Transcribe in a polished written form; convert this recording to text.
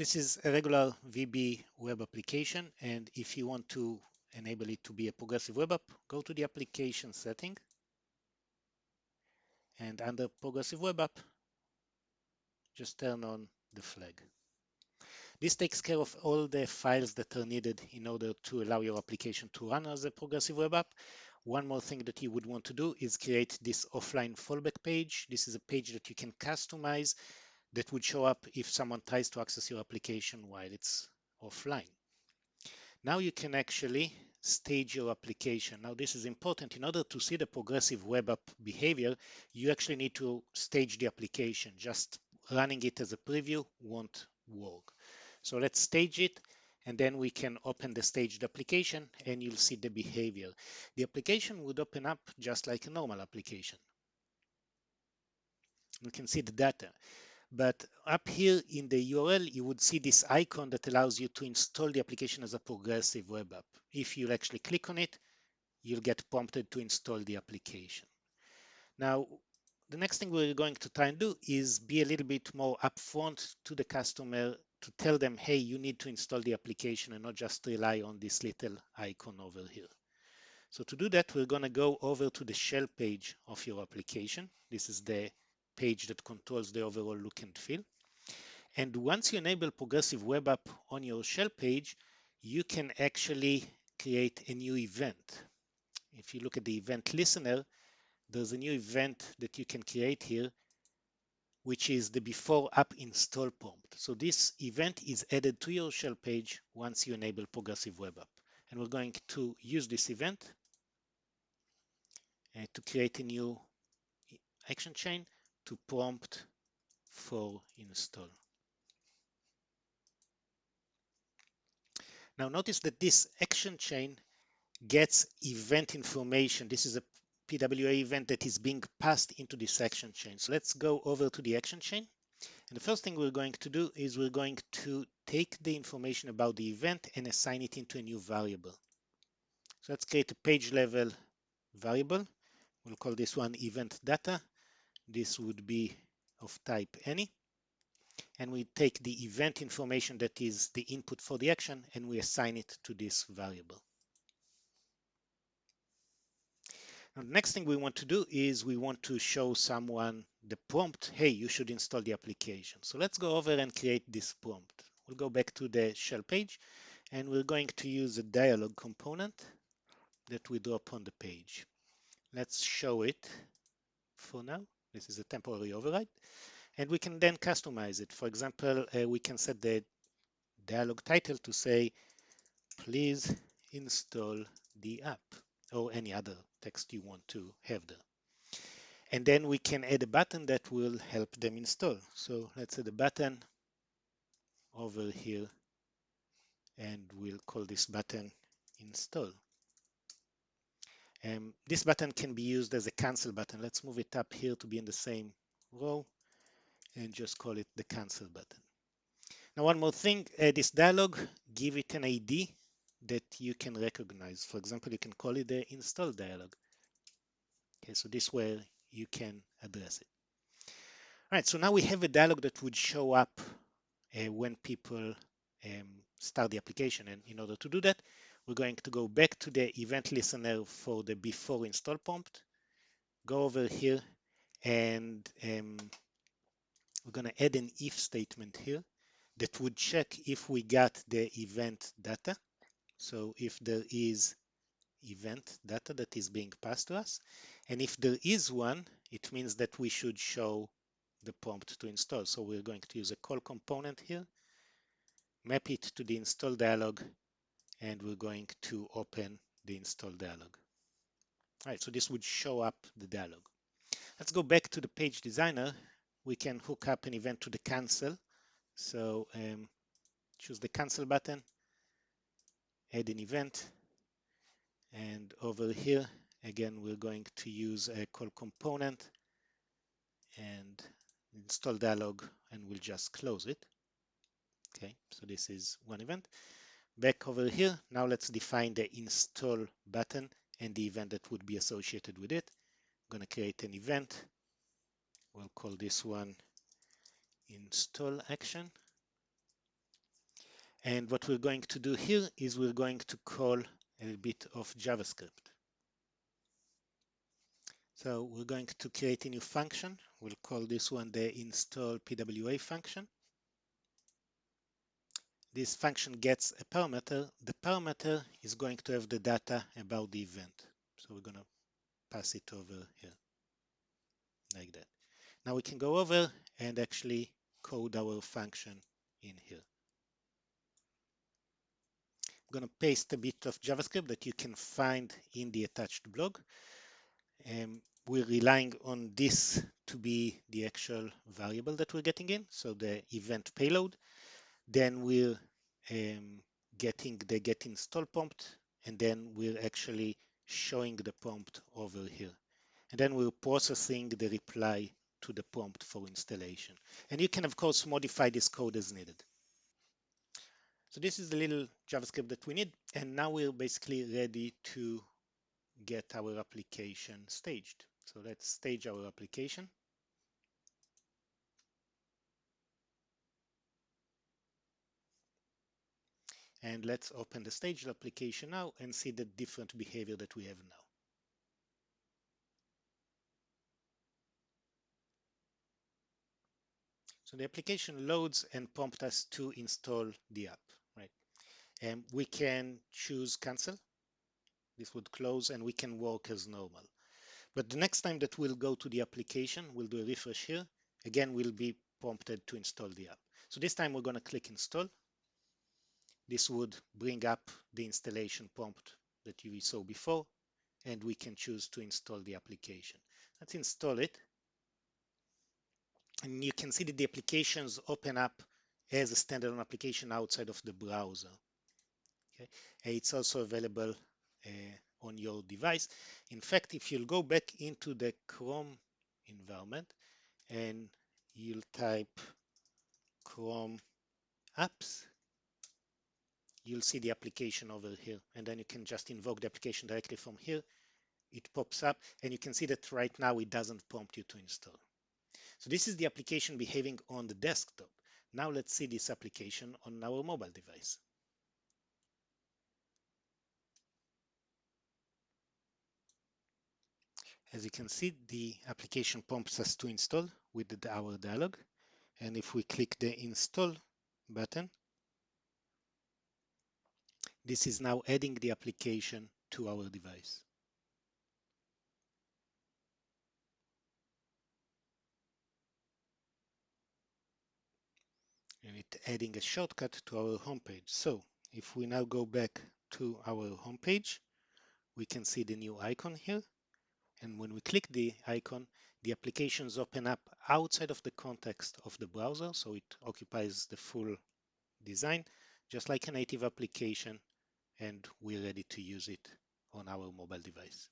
This is a regular VB web application, and if you want to enable it to be a progressive web app, go to the application setting, and under progressive web app, just turn on the flag. This takes care of all the files that are needed in order to allow your application to run as a progressive web app. One more thing that you would want to do is create this offline fallback page. This is a page that you can customize that would show up if someone tries to access your application while it's offline. Now you can actually stage your application. Now this is important. In order to see the progressive web app behavior, you actually need to stage the application. Just running it as a preview won't work. So let's stage it, and then we can open the staged application and you'll see the behavior. The application would open up just like a normal application. You can see the data. But up here in the URL, you would see this icon that allows you to install the application as a progressive web app. If you actually click on it, you'll get prompted to install the application. Now, the next thing we're going to try and do is be a little bit more upfront to the customer to tell them, hey, you need to install the application and not just rely on this little icon over here. So to do that, we're going to go over to the shell page of your application. This is the page that controls the overall look and feel. And once you enable progressive web app on your shell page, you can actually create a new event. If you look at the event listener, there's a new event that you can create here, which is the before app install prompt. So this event is added to your shell page once you enable progressive web app. And we're going to use this event to create a new action chain to prompt for install. Now notice that this action chain gets event information. This is a PWA event that is being passed into this action chain. So let's go over to the action chain. And the first thing we're going to do is we're going to take the information about the event and assign it into a new variable. So let's create a page level variable. We'll call this one event data. This would be of type any. And we take the event information that is the input for the action and we assign it to this variable. Now, the next thing we want to do is we want to show someone the prompt, hey, you should install the application. So let's go over and create this prompt. We'll go back to the shell page and we're going to use a dialog component that we drop on the page. Let's show it for now. This is a temporary override. And we can then customize it. For example, we can set the dialog title to say, please install the app, or any other text you want to have there. And then we can add a button that will help them install. So let's add a button over here and we'll call this button install. This button can be used as a cancel button. Let's move it up here to be in the same row and just call it the cancel button. Now, one more thing, this dialog, give it an ID that you can recognize. For example, you can call it the install dialog. Okay, so this way you can address it. All right, so now we have a dialog that would show up when people start the application. And in order to do that, we're going to go back to the event listener for the before install prompt, go over here, and we're going to add an if statement here that would check if we got the event data. So if there is event data that is being passed to us, and if there is one, it means that we should show the prompt to install. So we're going to use a call component here, map it to the install dialog, and we're going to open the install dialog. All right, so this would show up the dialog. Let's go back to the page designer. We can hook up an event to the cancel. So choose the cancel button, add an event, and over here, again, we're going to use a call component and install dialog, and we'll just close it. Okay, so this is one event. Back over here, now let's define the install button and the event that would be associated with it. I'm going to create an event. We'll call this one install action. And what we're going to do here is we're going to call a little bit of JavaScript. So we're going to create a new function. We'll call this one the install PWA function. This function gets a parameter. The parameter is going to have the data about the event. So we're going to pass it over here like that. Now we can go over and actually code our function in here. I'm going to paste a bit of JavaScript that you can find in the attached blog. We're relying on this to be the actual variable that we're getting in, so the event payload. Then we're getting the get install prompt, and then we're actually showing the prompt over here. And then we're processing the reply to the prompt for installation. And you can, of course, modify this code as needed. So this is the little JavaScript that we need. And now we're basically ready to get our application staged. So let's stage our application. And let's open the staged application now and see the different behavior that we have now. So the application loads and prompts us to install the app, right? And we can choose cancel. This would close and we can work as normal. But the next time that we'll go to the application, we'll do a refresh here. Again, we'll be prompted to install the app. So this time we're going to click install. This would bring up the installation prompt that you saw before, and we can choose to install the application. Let's install it. And you can see that the applications open up as a standalone application outside of the browser. Okay? It's also available on your device. In fact, if you'll go back into the Chrome environment and you'll type Chrome Apps, you'll see the application over here. And then you can just invoke the application directly from here. It pops up and you can see that right now it doesn't prompt you to install. So this is the application behaving on the desktop. Now let's see this application on our mobile device. As you can see, the application prompts us to install with our dialog. And if we click the install button, this is now adding the application to our device. And it's adding a shortcut to our homepage. So if we now go back to our homepage, we can see the new icon here. And when we click the icon, the applications open up outside of the context of the browser. So it occupies the full design, just like a native application, and we're ready to use it on our mobile device.